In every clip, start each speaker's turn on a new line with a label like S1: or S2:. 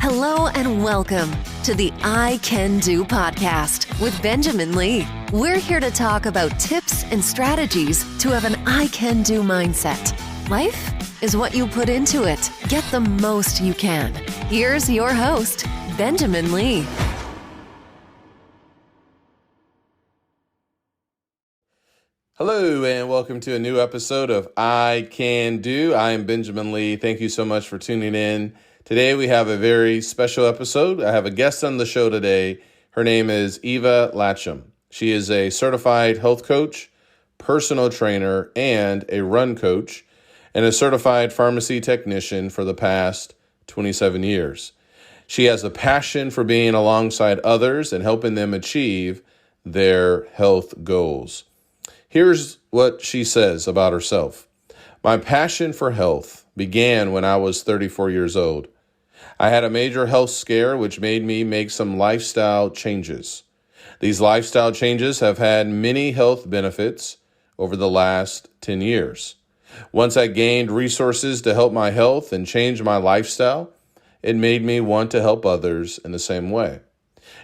S1: Hello and welcome to the I Can Do podcast with Benjamin Lee. We're here to talk about tips and strategies to have an I Can Do mindset. Life is what you put into it. Get the most you can. Here's your host, Benjamin Lee.
S2: Hello and welcome to a new episode of I Can Do. I am Benjamin Lee. Thank you so much for tuning in. Today we have a very special episode. I have a guest on the show today. Her name is Eva Latchem. She is a certified health coach, personal trainer, and a run coach, and a certified pharmacy technician for the past 27 years. She has a passion for being alongside others and helping them achieve their health goals. Here's what she says about herself. My passion for health began when I was 34 years old. I had a major health scare which made me make some lifestyle changes. These lifestyle changes have had many health benefits over the last 10 years. Once I gained resources to help my health and change my lifestyle, it made me want to help others in the same way.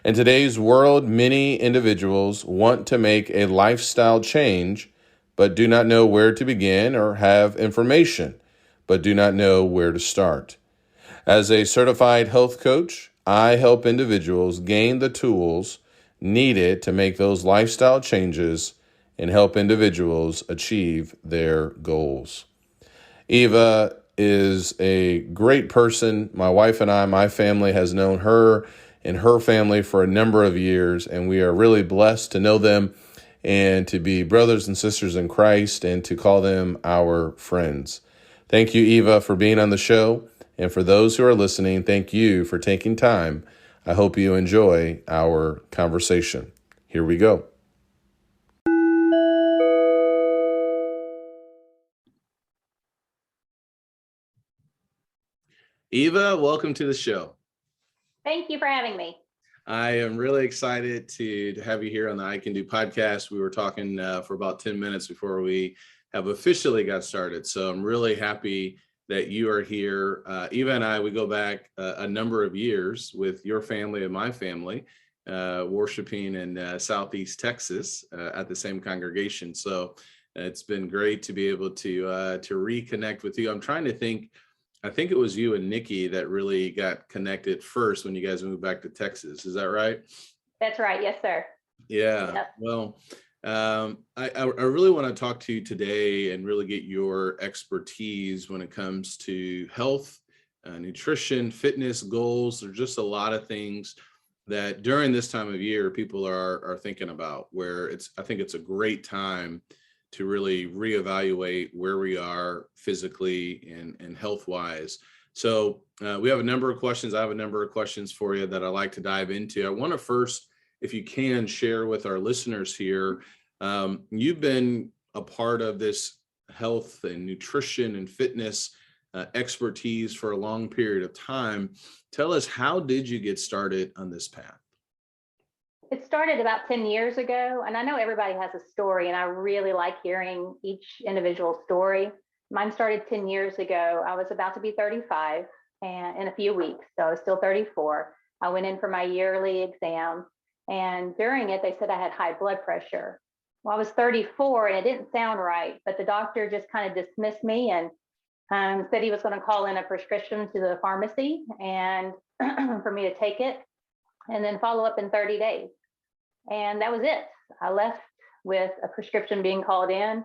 S2: In today's world, many individuals want to make a lifestyle change, but do not know where to begin, or have information, but do not know where to start. As a certified health coach, I help individuals gain the tools needed to make those lifestyle changes and help individuals achieve their goals. Eva is a great person. My wife and I, my family has known her and her family for a number of years, and we are really blessed to know them and to be brothers and sisters in Christ and to call them our friends. Thank you, Eva, for being on the show. And for those who are listening, thank you for taking time. I hope you enjoy our conversation. Here we go. Eva, welcome to the show.
S3: Thank you for having me.
S2: I am really excited to have you here on the I Can Do podcast. We were talking for about 10 minutes before we have officially got started. So I'm really happy that you are here. Eva and I, we go back a number of years with your family and my family, worshiping in Southeast Texas at the same congregation. So it's been great to be able to reconnect with you. I'm trying to think. I think it was you and Nikki that really got connected first when you guys moved back to Texas. Is that right?
S3: That's right. Yes, sir.
S2: Yeah.
S3: Yep.
S2: Well, I really want to talk to you today and really get your expertise when it comes to health, nutrition, fitness, goals. There's just a lot of things that during this time of year people are thinking about, where I think it's a great time to really reevaluate where we are physically and health-wise. So we have a number of questions. I have a number of questions for you that I'd like to dive into. I want to first, if you can, share with our listeners here, you've been a part of this health and nutrition and fitness expertise for a long period of time. Tell us, how did you get started on this path?
S3: It started about 10 years ago, and I know everybody has a story, and I really like hearing each individual story. Mine started 10 years ago. I was about to be 35 and in a few weeks, so I was still 34. I went in for my yearly exam, and during it, they said I had high blood pressure. Well, I was 34, and it didn't sound right, but the doctor just kind of dismissed me and said he was going to call in a prescription to the pharmacy and for me to take it and then follow up in 30 days. And that was it. I left with a prescription being called in,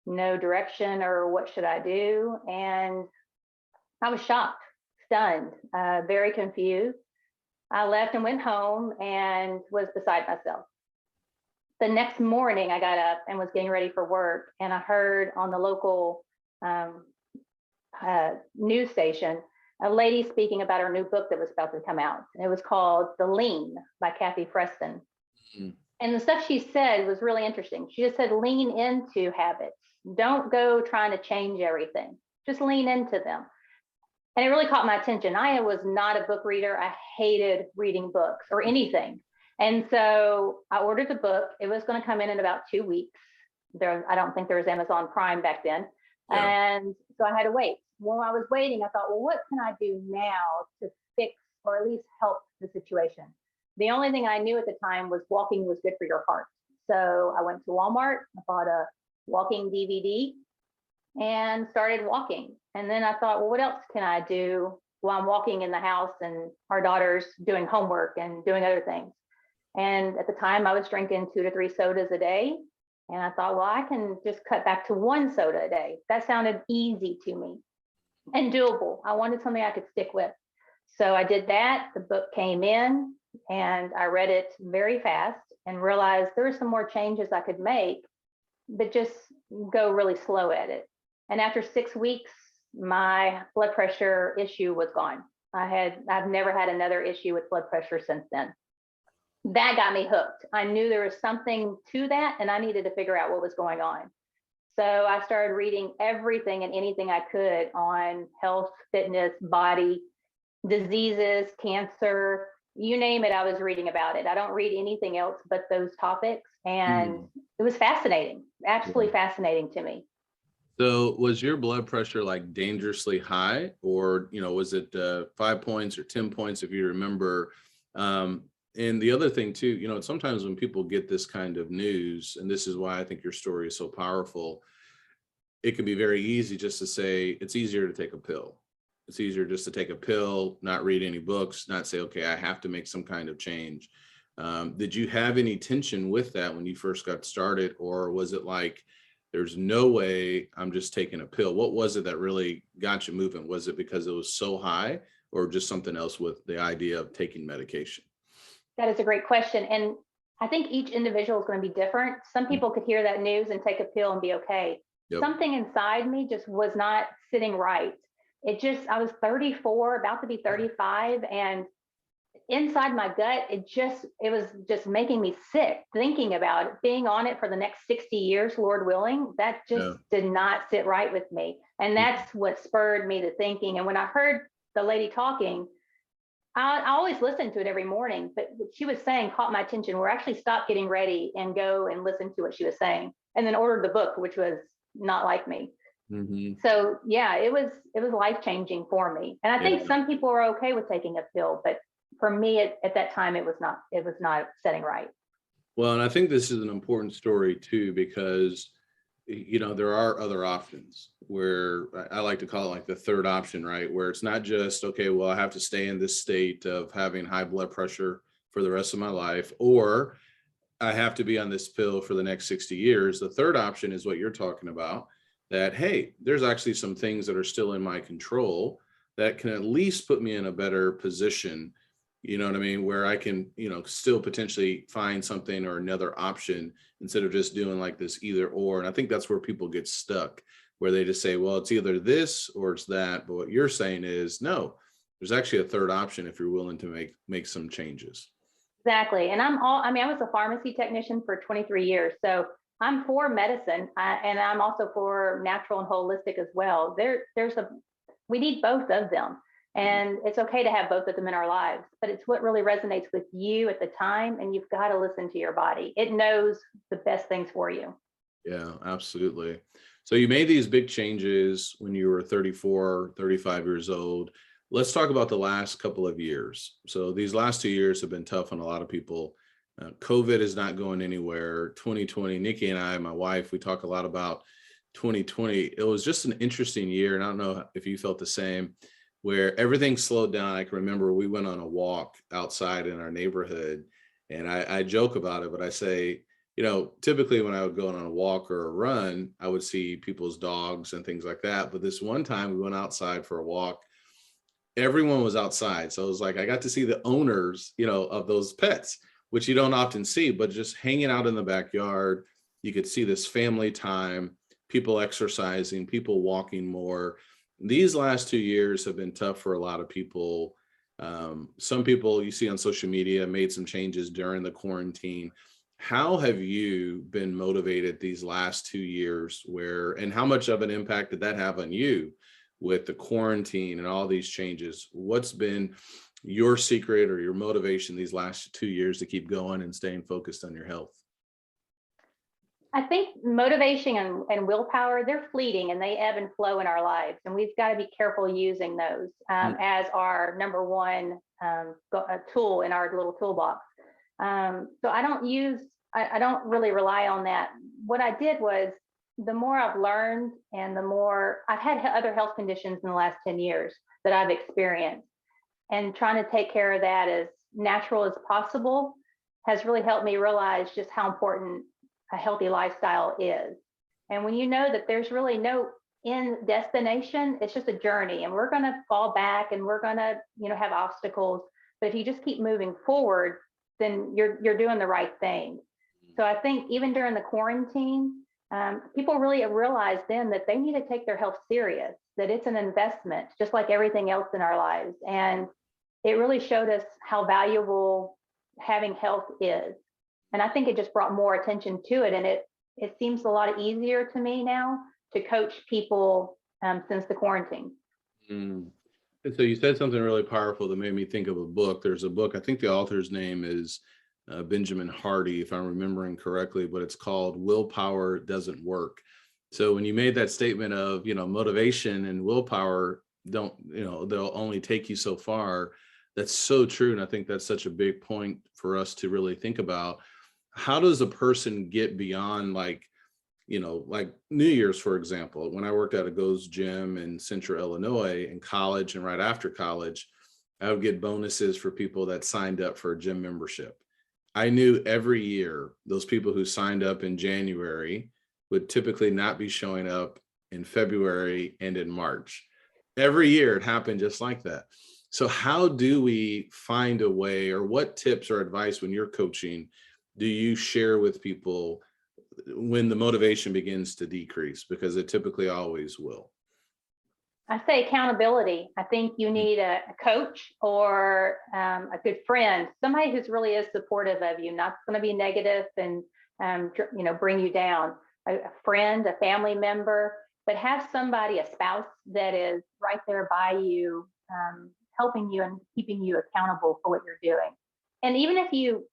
S3: no direction or what should I do. And I was shocked, stunned, very confused. I left and went home and was beside myself. The next morning I got up and was getting ready for work, and I heard on the local news station a lady speaking about her new book that was about to come out. And it was called The Lean by Kathy Preston. Mm-hmm. And the stuff she said was really interesting. She just said, lean into habits. Don't go trying to change everything. Just lean into them. And it really caught my attention. I was not a book reader. I hated reading books or anything. And so I ordered the book. It was going to come in about 2 weeks. I don't think there was Amazon Prime back then. Yeah. And so I had to wait. While I was waiting, I thought, well, what can I do now to fix or situation. The only thing I knew at the time was walking was good for your heart. So I went to Walmart, I bought a walking DVD and started walking. And then I thought, well, what else can I do while I'm walking in the house and our daughter's doing homework and doing other things? And at the time I was drinking 2 to 3 sodas a day. And I thought, well, I can just cut back to 1 soda a day. That sounded easy to me and doable. I wanted something I could stick with. So I did that. The book came in and I read it very fast and realized there were some more changes I could make, but just go really slow at it. And after 6 weeks, my blood pressure issue was gone. I've never had another issue with blood pressure since then. That got me hooked. I knew there was something to that and I needed to figure out what was going on. So I started reading everything and anything I could on health, fitness, body, diseases, cancer, you name it, I was reading about it. I don't read anything else but those topics. And it was fascinating, absolutely fascinating to me.
S2: So was your blood pressure like dangerously high, or, was it 5 points or 10 points, if you remember? And the other thing too, sometimes when people get this kind of news, and this is why I think your story is so powerful, it can be very easy just to say, it's easier to take a pill. It's easier just to take a pill, not read any books, not say, okay, I have to make some kind of change. Did you have any tension with that when you first got started? Or was it like, there's no way I'm just taking a pill? What was it that really got you moving? Was it because it was so high, or just something else with the idea of taking medication?
S3: That is a great question. And I think each individual is going to be different. Some people could hear that news and take a pill and be okay. Yep. Something inside me just was not sitting right. I was 34, about to be 35, and inside my gut, it was just making me sick thinking about it, being on it for the next 60 years, Lord willing. That just did not sit right with me. And that's what spurred me to thinking. And when I heard the lady talking, I always listened to it every morning, but what she was saying caught my attention, where I actually stopped getting ready and go and listen to what she was saying, and then ordered the book, which was not like me. So yeah, it was life-changing for me. And I think some people are okay with taking a pill, but for me at that time, it was not setting right.
S2: Well, and I think this is an important story too, because there are other options, where I like to call it like the third option, right? Where it's not just, okay, well, I have to stay in this state of having high blood pressure for the rest of my life, or I have to be on this pill for the next 60 years. The third option is what you're talking about, that, hey, there's actually some things that are still in my control that can at least put me in a better position, you know what I mean, where I can, still potentially find something or another option instead of just doing like this either or. And I think that's where people get stuck, where they just say, well, it's either this or it's that. But what you're saying is, no, there's actually a third option if you're willing to make some changes.
S3: Exactly. And I was a pharmacy technician for 23 years. So I'm for medicine, and I'm also for natural and holistic as well. We need both of them. And it's okay to have both of them in our lives, but it's what really resonates with you at the time. And you've got to listen to your body. It knows the best things for you.
S2: Yeah, absolutely. So you made these big changes when you were 34, 35 years old. Let's talk about the last couple of years. So these last 2 years have been tough on a lot of people. COVID is not going anywhere. 2020, Nikki and I, my wife, we talk a lot about 2020. It was just an interesting year. And I don't know if you felt the same, where everything slowed down. I can remember we went on a walk outside in our neighborhood, and I joke about it, but I say, typically when I would go on a walk or a run, I would see people's dogs and things like that. But this one time we went outside for a walk, everyone was outside. So it was like, I got to see the owners, of those pets, which you don't often see, but just hanging out in the backyard, you could see this family time, people exercising, people walking more. These last 2 years have been tough for a lot of people. Some people you see on social media made some changes during the quarantine. How have you been motivated these last 2 years, and how much of an impact did that have on you with the quarantine and all these changes? What's been your secret or your motivation these last 2 years to keep going and staying focused on your health?
S3: I think motivation and willpower, they're fleeting and they ebb and flow in our lives. And we've got to be careful using those as our number one tool in our little toolbox. So I don't really rely on that. What I did was, the more I've learned and the more I've had other health conditions in the last 10 years that I've experienced, and trying to take care of that as natural as possible has really helped me realize just how important a healthy lifestyle is. And when you know that there's really no end destination, it's just a journey, and we're going to fall back and we're going to, have obstacles. But if you just keep moving forward, then you're doing the right thing. So I think even during the quarantine, people really realized then that they need to take their health serious, that it's an investment, just like everything else in our lives. And it really showed us how valuable having health is. And I think it just brought more attention to it. And it seems a lot easier to me now to coach people since the quarantine.
S2: And so you said something really powerful that made me think of a book. There's a book, I think the author's name is Benjamin Hardy, if I'm remembering correctly, but it's called Willpower Doesn't Work. So when you made that statement of, motivation and willpower they'll only take you so far, that's so true. And I think that's such a big point for us to really think about. How does a person get beyond like New Year's, for example? When I worked at a Go's Gym in Central Illinois in college and right after college, I would get bonuses for people that signed up for a gym membership. I knew every year those people who signed up in January would typically not be showing up in February and in March. Every year it happened just like that. So how do we find a way, or what tips or advice when you're coaching do you share with people when the motivation begins to decrease? Because it typically always will.
S3: I say accountability. I think you need a coach or a good friend, somebody who's really is supportive of you, not going to be negative and bring you down. A friend, a family member, but have somebody, a spouse, that is right there by you, helping you and keeping you accountable for what you're doing. And even if you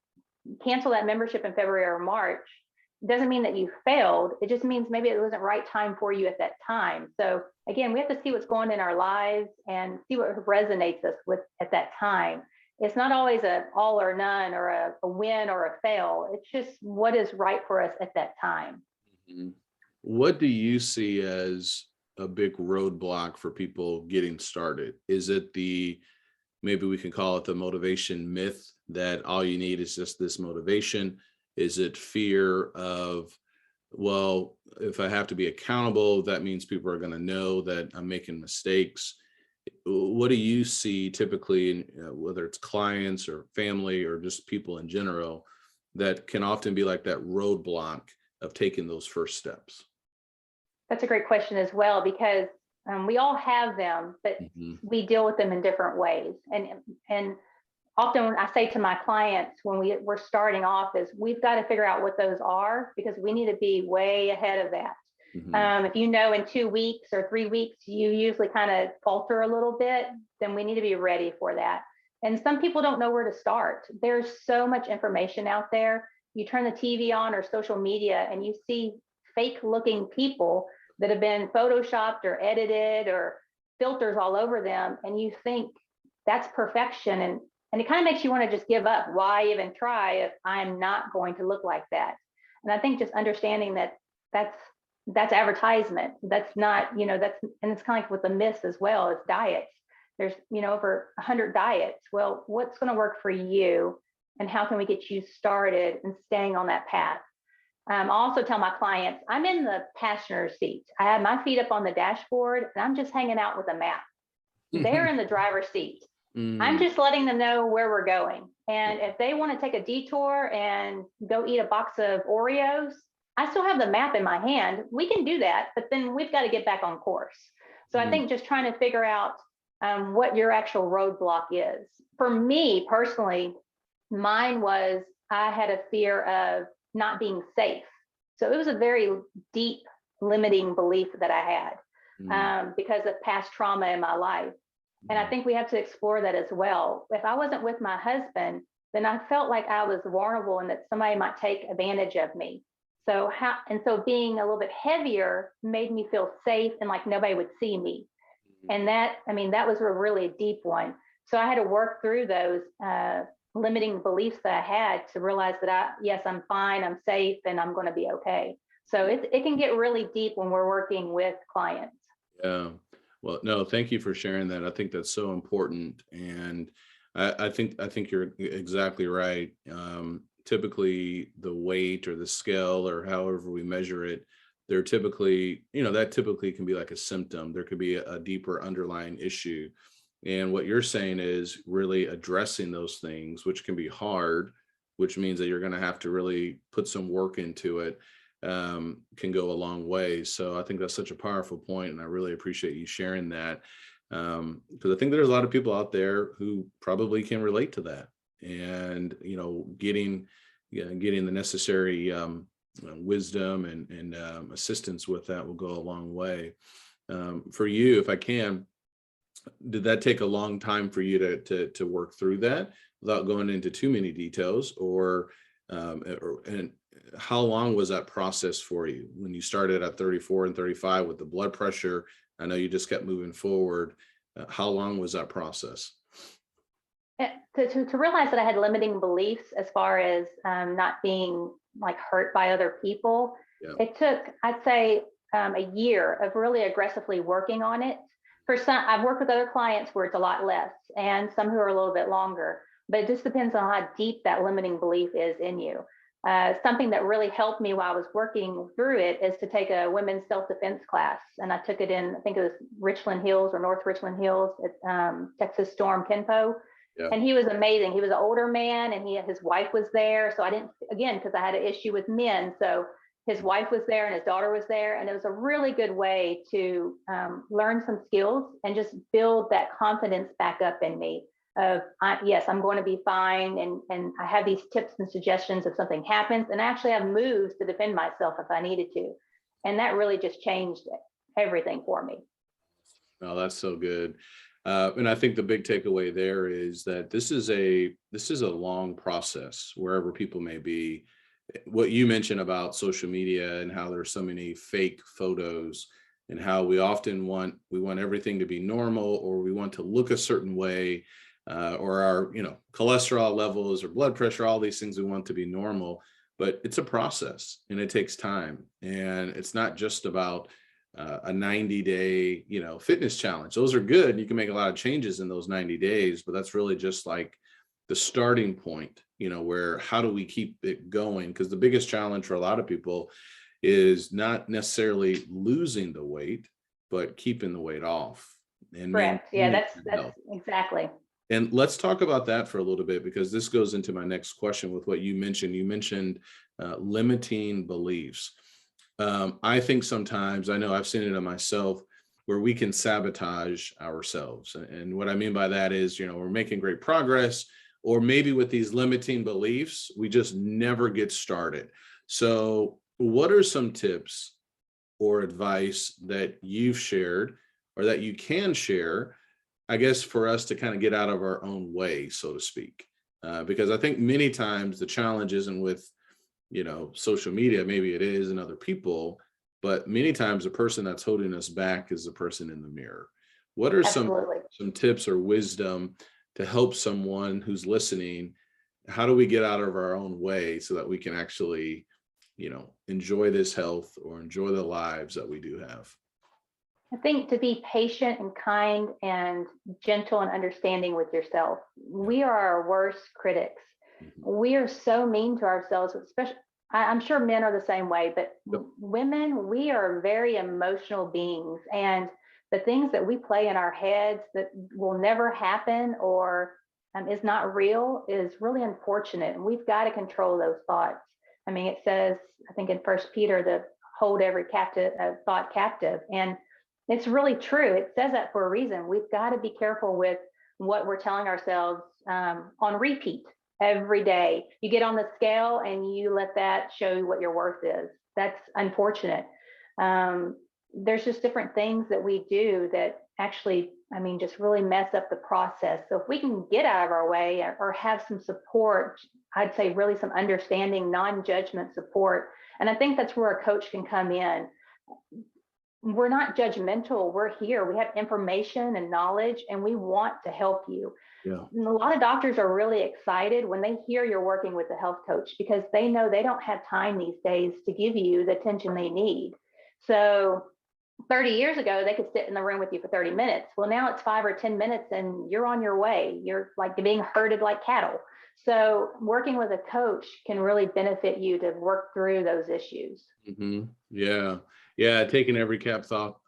S3: cancel that membership in February or March, it doesn't mean that you failed. It just means maybe it wasn't right time for you at that time. So again, we have to see what's going on in our lives and see what resonates us with at that time. It's not always a all or none or a win or a fail. It's just what is right for us at that time.
S2: Mm-hmm. What do you see as a big roadblock for people getting started? Is it maybe we can call it the motivation myth, that all you need is just this motivation? Is it fear of, well, if I have to be accountable, that means people are going to know that I'm making mistakes? What do you see typically, whether it's clients or family or just people in general, that can often be like that roadblock of taking those first steps?
S3: That's a great question as well, because we all have them, but we deal with them in different ways. And often I say to my clients when we're starting off is we've got to figure out what those are, because we need to be way ahead of that. If in 2 weeks or 3 weeks, you usually kind of falter a little bit, then we need to be ready for that. And some people don't know where to start. There's so much information out there. You turn the TV on or social media and you see fake looking people that have been photoshopped or edited or filters all over them. And you think that's perfection. And it kind of makes you want to just give up. Why even try if I'm not going to look like that? And I think just understanding that that's advertisement. That's not, and it's kind of like with the myths as well as diets. There's, over 100 diets. Well, what's going to work for you? And how can we get you started and staying on that path? I also tell my clients, I'm in the passenger seat. I have my feet up on the dashboard and I'm just hanging out with a map. They're in the driver's seat. I'm just letting them know where we're going. And if they want to take a detour and go eat a box of Oreos, I still have the map in my hand. We can do that, but then we've got to get back on course. So I think just trying to figure out what your actual roadblock is. For me personally, mine was I had a fear of not being safe. So it was a very deep limiting belief that I had because of past trauma in my life. And I think we have to explore that as well. If I wasn't with my husband, then I felt like I was vulnerable and that somebody might take advantage of me. So being a little bit heavier made me feel safe and like nobody would see me. And that was a really deep one. So I had to work through those limiting beliefs that I had to realize that yes, I'm fine, I'm safe, and I'm going to be okay. So it can get really deep when we're working with clients.
S2: Yeah. Well, no, thank you for sharing that. I think that's so important. And I think you're exactly right. Typically the weight or the scale or however we measure it, they're typically, that typically can be like a symptom. There could be a deeper underlying issue. And what you're saying is really addressing those things, which can be hard, which means that you're going to have to really put some work into it, can go a long way. So I think that's such a powerful point, and I really appreciate you sharing that, because I think there's a lot of people out there who probably can relate to that, and getting the necessary wisdom and assistance with that will go a long way. For you, if I can, did that take a long time for you to work through that without going into too many details, and how long was that process for you when you started at 34 and 35 with the blood pressure? I know you just kept moving forward. How long was that process?
S3: To realize that I had limiting beliefs as far as not being like hurt by other people, yeah. It took, I'd say, a year of really aggressively working on it. For some, I've worked with other clients where it's a lot less, and some who are a little bit longer, but it just depends on how deep that limiting belief is in you. Something that really helped me while I was working through it is to take a women's self-defense class. And I took it in, I think it was Richland Hills or North Richland Hills at Texas Storm Kenpo. Yeah. And he was amazing. He was an older man, and his wife was there. So I didn't, again, because I had an issue with men. So his wife was there and his daughter was there. And it was a really good way to learn some skills and just build that confidence back up in me of, yes, I'm going to be fine. And I have these tips and suggestions if something happens. And I actually have moves to defend myself if I needed to. And that really just changed everything for me.
S2: Oh, that's so good. And I think the big takeaway there is that this is a long process wherever people may be. What you mentioned about social media and how there's so many fake photos, and how we often want everything to be normal, or we want to look a certain way, or our cholesterol levels or blood pressure, all these things we want to be normal. But it's a process, and it takes time, and it's not just about a 90-day fitness challenge. Those are good. You can make a lot of changes in those 90 days, but that's really just like the starting point, where how do we keep it going? Because the biggest challenge for a lot of people is not necessarily losing the weight, but keeping the weight off. And
S3: correct. Yeah, that's exactly.
S2: And let's talk about that for a little bit, because this goes into my next question with what you mentioned. You mentioned limiting beliefs. I think sometimes, I know I've seen it in myself, where we can sabotage ourselves. And what I mean by that is, we're making great progress, or maybe with these limiting beliefs, we just never get started. So what are some tips or advice that you've shared, or that you can share, I guess, for us to kind of get out of our own way, so to speak? Because I think many times the challenge isn't with social media. Maybe it is in other people, but many times the person that's holding us back is the person in the mirror. What are some tips or wisdom to help someone who's listening? How do we get out of our own way so that we can actually, enjoy this health or enjoy the lives that we do have?
S3: I think to be patient and kind and gentle and understanding with yourself. We are our worst critics. We are so mean to ourselves, especially, I'm sure men are the same way, but women, we are very emotional beings. And the things that we play in our heads that will never happen or is not real is really unfortunate. And we've got to control those thoughts. I mean, it says, I think in 1 Peter, to hold every thought captive. And it's really true. It says that for a reason. We've got to be careful with what we're telling ourselves on repeat. Every day you get on the scale and you let that show you what your worth is. That's unfortunate. There's just different things that we do that actually just really mess up the process. So if we can get out of our way or have some support, I'd say really some understanding, non-judgment support. And I think that's where a coach can come in. We're not judgmental. We're here. We have information and knowledge, and we want to help you.
S2: Yeah.
S3: And a lot of doctors are really excited when they hear you're working with a health coach, because they know they don't have time these days to give you the attention they need. So 30 years ago, they could sit in the room with you for 30 minutes. Well, now it's 5 or 10 minutes and you're on your way. You're like being herded like cattle. So working with a coach can really benefit you to work through those issues.
S2: Mm-hmm. Yeah. Yeah. Taking every thought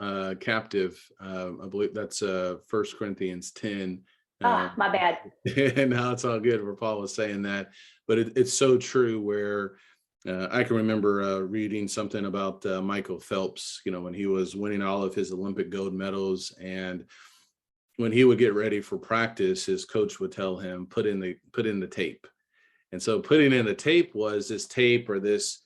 S2: captive. I believe that's 1 Corinthians 10.
S3: My bad.
S2: And now it's all good where Paul was saying that, but it's so true where I can remember reading something about Michael Phelps, when he was winning all of his Olympic gold medals, and when he would get ready for practice, his coach would tell him, put in the tape. And so putting in the tape was this tape or this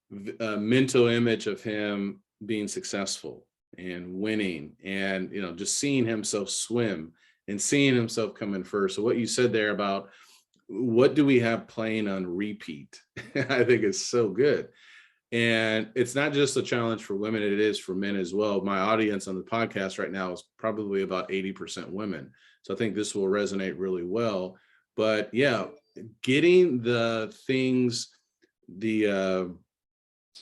S2: mental image of him being successful and winning, and just seeing himself swim and seeing himself come in first. So what you said there about what do we have playing on repeat, I think is so good. And it's not just a challenge for women, it is for men as well. My audience on the podcast right now is probably about 80% women. So I think this will resonate really well. But yeah, getting the things, the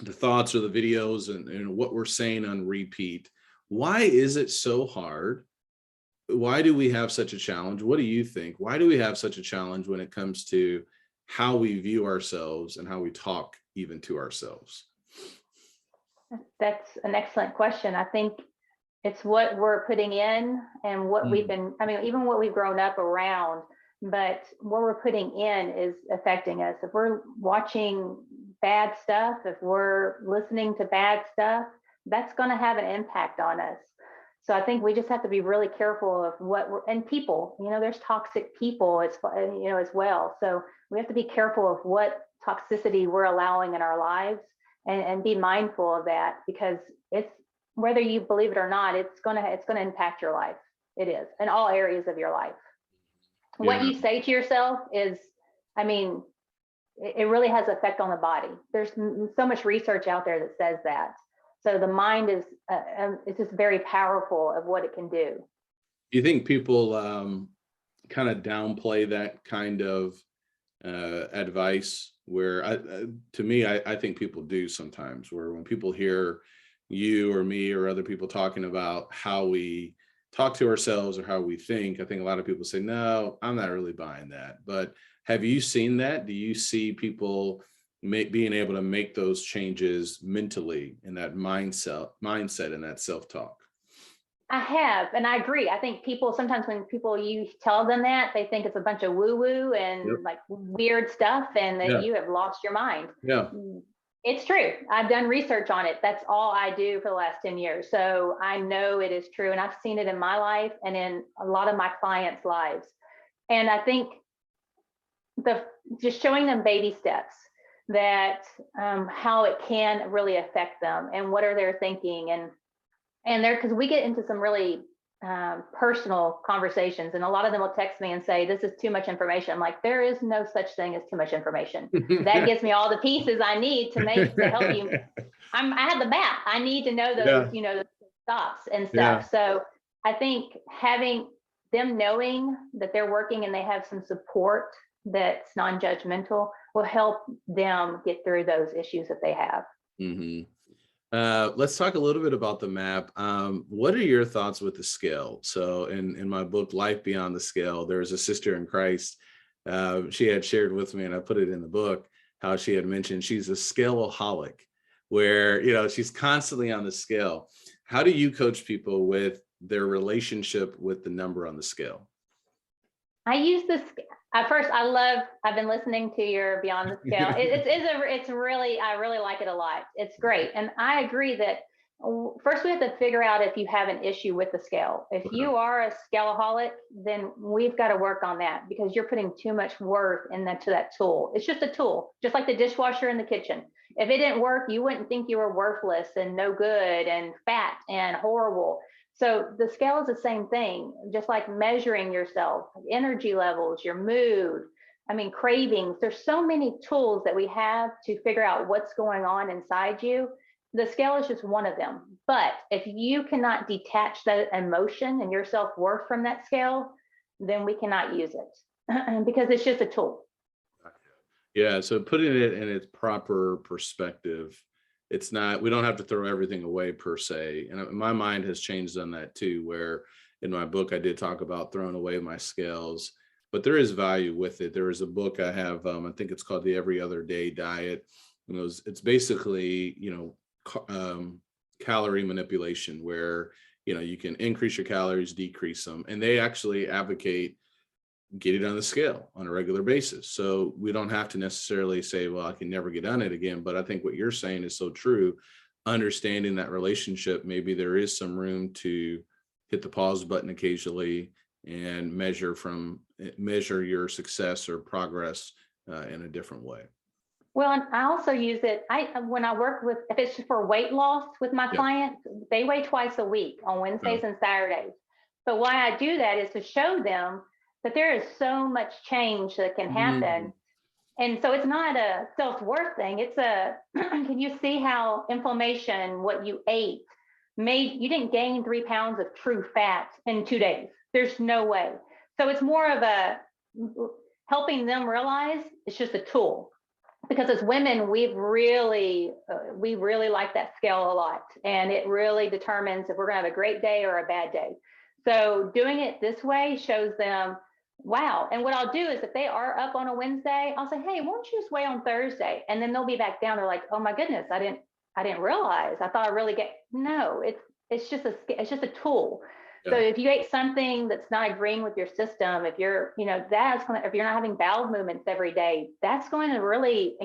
S2: thoughts or the videos and what we're saying on repeat. Why is it so hard? Why do we have such a challenge? What do you think? Why do we have such a challenge when it comes to how we view ourselves and how we talk even to ourselves?
S3: That's an excellent question. I think it's what we're putting in and what we've been, even what we've grown up around, but what we're putting in is affecting us. If we're watching bad stuff, if we're listening to bad stuff, that's going to have an impact on us. So I think we just have to be really careful of and people, there's toxic people as well. So we have to be careful of what toxicity we're allowing in our lives and be mindful of that, because it's, whether you believe it or not, it's going to impact your life. It is in all areas of your life. Yeah. What you say to yourself is, it really has an effect on the body. There's so much research out there that says that. So the mind is it's just very powerful of what it can do.
S2: Do you think people kind of downplay that kind of advice? Where I think people do sometimes, where when people hear you or me or other people talking about how we talk to ourselves or how we think, I think a lot of people say, no, I'm not really buying that. But have you seen that? Do you see people being able to make those changes mentally in that mindset and that self-talk?
S3: I have, and I agree. I think people sometimes, when you tell them that, they think it's a bunch of woo-woo and like weird stuff, and that you have lost your mind.
S2: Yeah,
S3: it's true. I've done research on it. That's all I do for the last 10 years. So I know it is true, and I've seen it in my life and in a lot of my clients' lives. And I think just showing them baby steps, that how it can really affect them and what are they thinking, and there, because we get into some really personal conversations, and a lot of them will text me and say, this is too much information. I'm like, there is no such thing as too much information. That gives me all the pieces I need to help you. I have the map. I need to know those, the stops and stuff. So I think having them knowing that they're working and they have some support that's non-judgmental will help them get through those issues that they have.
S2: Mm-hmm. Let's talk a little bit about the map. What are your thoughts with the scale? So in my book, Life Beyond the Scale, there's a sister in Christ. She had shared with me, and I put it in the book, how she had mentioned she's a scaleaholic, where, she's constantly on the scale. How do you coach people with their relationship with the number on the scale?
S3: I use this. At first, I've been listening to your Beyond the Scale. I really like it a lot. It's great. And I agree that first we have to figure out if you have an issue with the scale. If you are a scaleaholic, then we've got to work on that, because you're putting too much worth into that tool. It's just a tool, just like the dishwasher in the kitchen. If it didn't work, you wouldn't think you were worthless and no good and fat and horrible. So the scale is the same thing, just like measuring yourself, energy levels, your mood, I mean, cravings. There's so many tools that we have to figure out what's going on inside you. The scale is just one of them. But if you cannot detach that emotion and your self-worth from that scale, then we cannot use it because it's just a tool.
S2: Yeah, so putting it in its proper perspective, it's not, we don't have to throw everything away per se. And my mind has changed on that too, where in my book, I did talk about throwing away my scales, but there is value with it. There is a book I have, I think it's called The Every Other Day Diet. And it's basically, calorie manipulation where, you can increase your calories, decrease them. And they actually advocate get it on the scale on a regular basis. So we don't have to necessarily say, well, I can never get on it again. But I think what you're saying is so true. Understanding that relationship, maybe there is some room to hit the pause button occasionally and measure your success or progress in a different way.
S3: Well, and I also use it. When I work with, if it's for weight loss with my clients, they weigh twice a week on Wednesdays and Saturdays. But why I do that is to show them that there is so much change that can happen. And so it's not a self-worth thing. It's can you see how inflammation, what you ate, you didn't gain 3 pounds of true fat in 2 days. There's no way. So it's more of a helping them realize it's just a tool. Because as women, we really like that scale a lot. And it really determines if we're gonna have a great day or a bad day. So doing it this way shows them, wow. And what I'll do is if they are up on a Wednesday, I'll say, hey, won't you just weigh on Thursday? And then they'll be back down. They're like, oh my goodness, I didn't realize. I thought I really no, it's just a tool. Yeah. So if you ate something that's not agreeing with your system, if you're, if you're not having bowel movements every day, that's going to really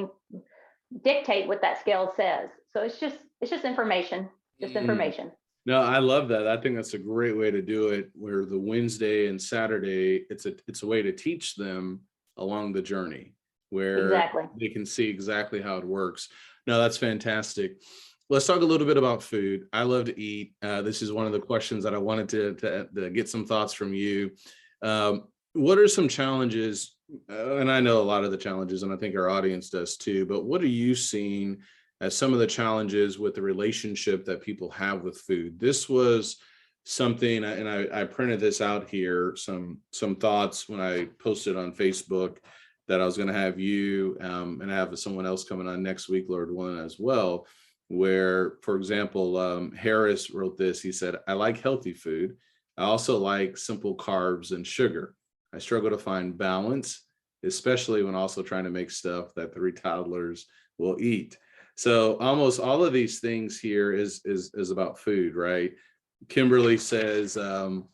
S3: dictate what that scale says. So it's just information, information.
S2: No, I love that. I think that's a great way to do it, where the Wednesday and Saturday, it's a way to teach them along the journey where they can see exactly how it works. No, that's fantastic. Let's talk a little bit about food. I love to eat. This is one of the questions that I wanted to get some thoughts from you. What are some challenges? And I know a lot of the challenges, and I think our audience does too, but what are you seeing as some of the challenges with the relationship that people have with food? This was something, and I printed this out here, some thoughts when I posted on Facebook that I was going to have you and have someone else coming on next week, Lord willing, as well, where, for example, Harris wrote this. He said, I like healthy food. I also like simple carbs and sugar. I struggle to find balance, especially when also trying to make stuff that 3 toddlers will eat. So almost all of these things here is about food, right? Kimberly says, I'm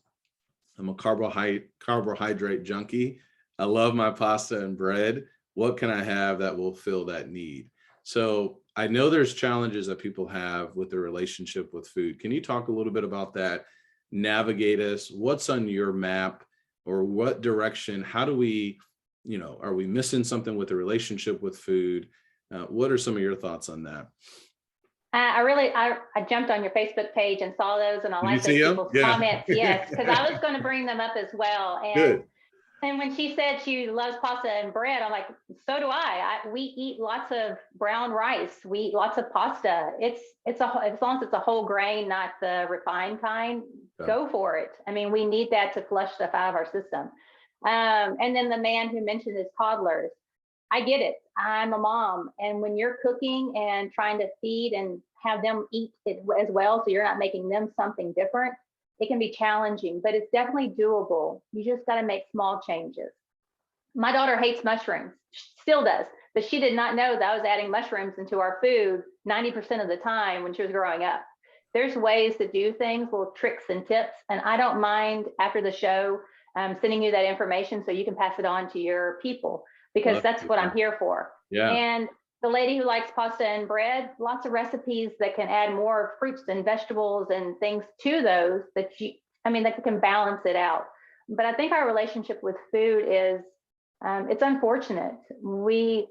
S2: a carbohydrate junkie. I love my pasta and bread. What can I have that will fill that need? So I know there's challenges that people have with their relationship with food. Can you talk a little bit about that? Navigate us. What's on your map, or what direction? How do we, are we missing something with the relationship with food? What are some of your thoughts on that?
S3: I jumped on your Facebook page and saw those, and I like those people's comments. Yes, because I was going to bring them up as well. And
S2: good. And
S3: when she said she loves pasta and bread, I'm like, so do I. We eat lots of brown rice. We eat lots of pasta. As long as it's a whole grain, not the refined kind, go for it. I mean, we need that to flush stuff out of our system. And then the man who mentioned his toddlers, I get it. I'm a mom. And when you're cooking and trying to feed and have them eat it as well, so you're not making them something different, it can be challenging, but it's definitely doable. You just got to make small changes. My daughter hates mushrooms, still does, but she did not know that I was adding mushrooms into our food 90% of the time when she was growing up. There's ways to do things, little tricks and tips. And I don't mind after the show sending you that information so you can pass it on to your people, because that's what I'm here for.
S2: Yeah.
S3: And the lady who likes pasta and bread, lots of recipes that can add more fruits and vegetables and things to those that can balance it out. But I think our relationship with food is, it's unfortunate. We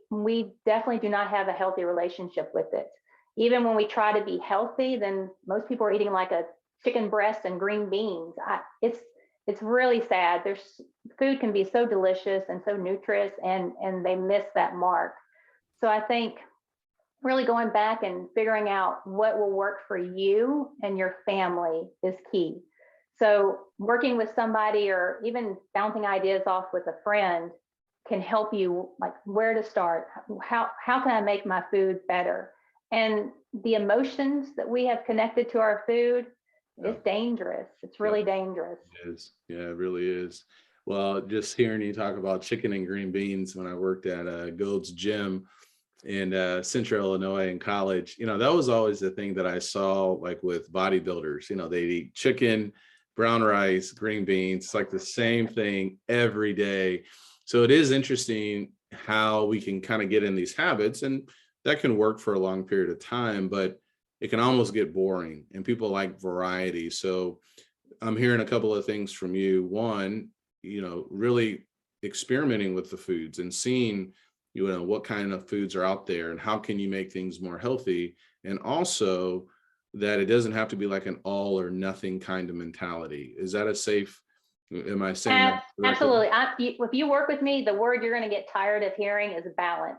S3: definitely do not have a healthy relationship with it. Even when we try to be healthy, then most people are eating like a chicken breast and green beans. It's really sad. Food can be so delicious and so nutritious, and they miss that mark. So I think really going back and figuring out what will work for you and your family is key. So working with somebody or even bouncing ideas off with a friend can help you, like where to start. How can I make my food better? And the emotions that we have connected to our food is dangerous. It's really dangerous.
S2: It is. Yeah, it really is. Well, just hearing you talk about chicken and green beans when I worked at Gold's Gym in Central Illinois in college, that was always the thing that I saw, like with bodybuilders, they'd eat chicken, brown rice, green beans. It's like the same thing every day. So it is interesting how we can kind of get in these habits, and that can work for a long period of time, but it can almost get boring, and people like variety. So I'm hearing a couple of things from you. One, really experimenting with the foods and seeing, what kind of foods are out there and how can you make things more healthy. And also that it doesn't have to be like an all or nothing kind of mentality. Is that am I saying that correctly?
S3: Absolutely. If you work with me, the word you're going to get tired of hearing is balance.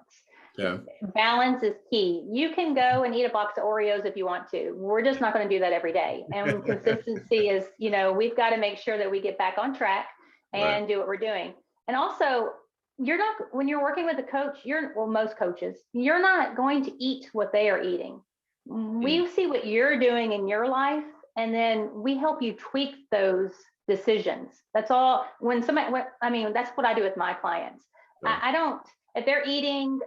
S2: Yeah.
S3: Balance is key. You can go and eat a box of Oreos if you want to. We're just not going to do that every day. And consistency is, we've got to make sure that we get back on track and do what we're doing. And also, when you're working with a coach, most coaches, you're not going to eat what they are eating. We see what you're doing in your life, and then we help you tweak those decisions. That's all. That's what I do with my clients. Yeah. I don't, if they're eating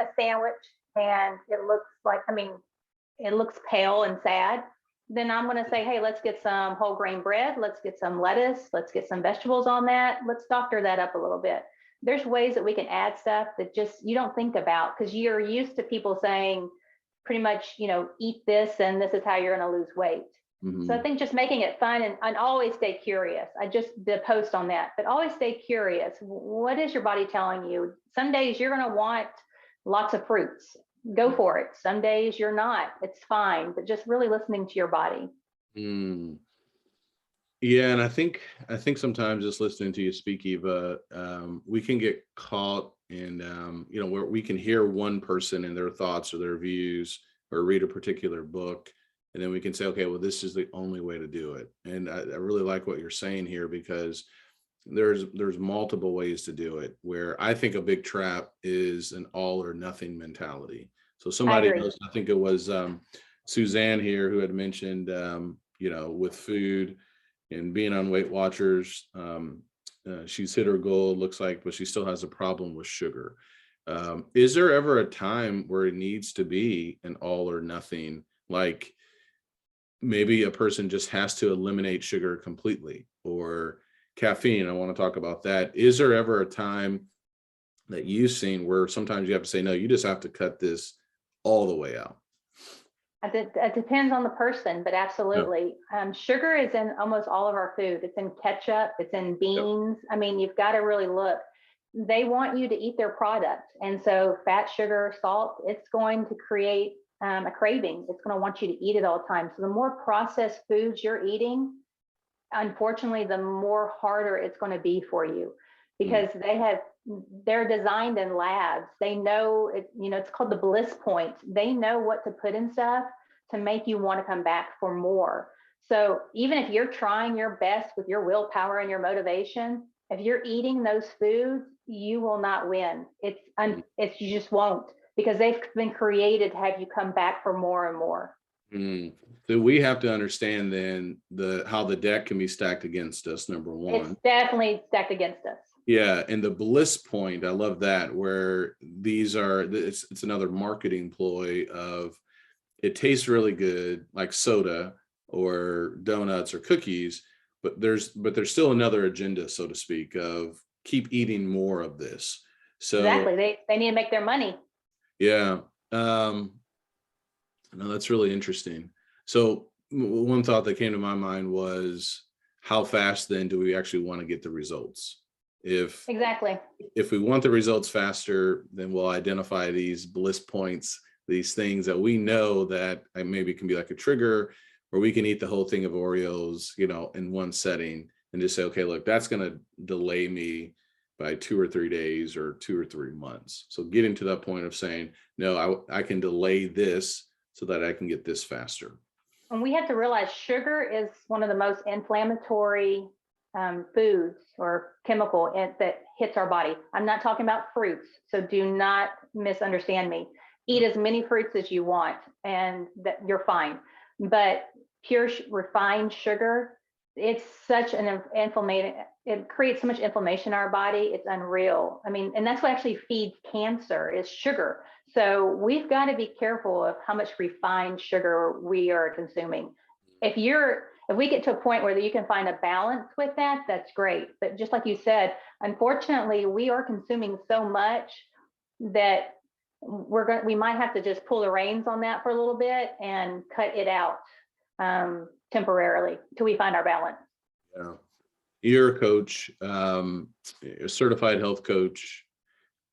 S3: a sandwich and it looks pale and sad, then I'm going to say, hey, let's get some whole grain bread. Let's get some lettuce. Let's get some vegetables on that. Let's doctor that up a little bit. There's ways that we can add stuff that just you don't think about, because you're used to people saying pretty much, eat this and this is how you're going to lose weight. Mm-hmm. So I think just making it fun and always stay curious. I just did a post on that, but always stay curious. What is your body telling you? Some days you're going to want lots of fruits. Go for it. Some days you're not. It's fine, but just really listening to your body.
S2: Mm. Yeah, and I think sometimes just listening to you speak, Eva, we can get caught in, where we can hear one person and their thoughts or their views, or read a particular book, and then we can say, okay, well, this is the only way to do it. And I really like what you're saying here, because there's multiple ways to do it. Where I think a big trap is an all or nothing mentality. So somebody knows, I think it was Suzanne here who had mentioned, with food and being on Weight Watchers, she's hit her goal, it looks like, but she still has a problem with sugar. Is there ever a time where it needs to be an all or nothing? Like maybe a person just has to eliminate sugar completely, or caffeine. I want to talk about that. Is there ever a time that you've seen where sometimes you have to say, no, you just have to cut this all the way out?
S3: It depends on the person, but absolutely. Yeah. Sugar is in almost all of our food. It's in ketchup, it's in beans. Yep. You've got to really look. They want you to eat their product. And so fat, sugar, salt, it's going to create a craving. It's going to want you to eat it all the time. So the more processed foods you're eating, unfortunately, the more harder it's going to be for you, because they're designed in labs. They know it, it's called the bliss point. They know what to put in stuff to make you want to come back for more. So even if you're trying your best with your willpower and your motivation, if you're eating those foods, you will not win. You just won't, because they've been created to have you come back for more and more.
S2: So we have to understand then how the deck can be stacked against us, number one.
S3: It's definitely stacked against us.
S2: Yeah, and the bliss point, I love that, where it's another marketing ploy of, it tastes really good, like soda or donuts or cookies, but there's still another agenda, so to speak, of keep eating more of this. So
S3: exactly, they need to make their money.
S2: Yeah, no, that's really interesting. So one thought that came to my mind was, how fast then do we actually want to get the results? If we want the results faster, then we'll identify these bliss points, these things that we know that maybe can be like a trigger, or we can eat the whole thing of Oreos, in one setting and just say, okay, look, that's going to delay me by 2 or 3 days or 2 or 3 months. So getting to that point of saying, no, I can delay this so that I can get this faster.
S3: And we have to realize sugar is one of the most inflammatory foods or chemical that hits our body. I'm not talking about fruits, so do not misunderstand me. Eat as many fruits as you want, and that you're fine. But pure refined sugar, it's such an inflammation. It creates so much inflammation in our body. It's unreal. I mean, and that's what actually feeds cancer is sugar. So we've got to be careful of how much refined sugar we are consuming. If we get to a point where you can find a balance with that, that's great. But just like you said, unfortunately, we are consuming so much that we might have to just pull the reins on that for a little bit and cut it out temporarily till we find our balance.
S2: Yeah. You're a coach, a certified health coach.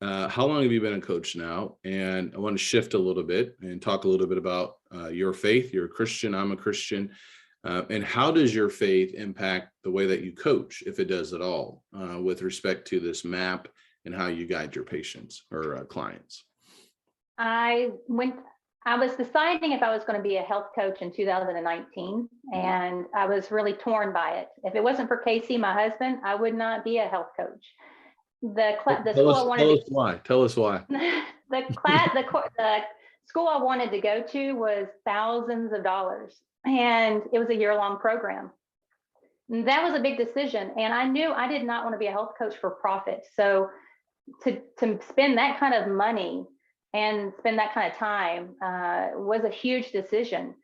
S2: How long have you been a coach now? And I want to shift a little bit and talk a little bit about your faith. You're a Christian, I'm a Christian. And how does your faith impact the way that you coach, if it does at all, with respect to this MAP and how you guide your patients or clients?
S3: I was deciding if I was going to be a health coach in 2019, and I was really torn by it. If it wasn't for Casey, my husband, I would not be a health coach. The school I wanted to
S2: why. Tell us why.
S3: the school I wanted to go to was thousands of dollars, and it was a year-long program. And that was a big decision, and I knew I did not want to be a health coach for profit. So to spend that kind of money and spend that kind of time was a huge decision.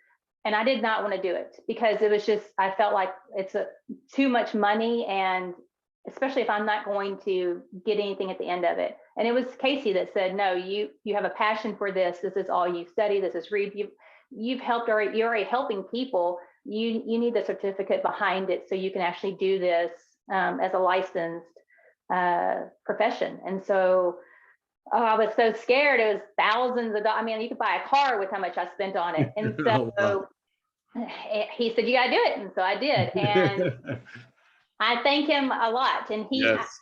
S3: And I did not want to do it because it was just, I felt like it's too much money, and especially if I'm not going to get anything at the end of it. And it was Casey that said, no, you have a passion for this. This is all you study. This is read. You've helped already. You're already helping people. You need the certificate behind it so you can actually do this as a licensed profession. And so I was so scared. It was thousands of dollars. I mean, you could buy a car with how much I spent on it. And so he said, you got to do it. And so I did. And I thank him a lot. And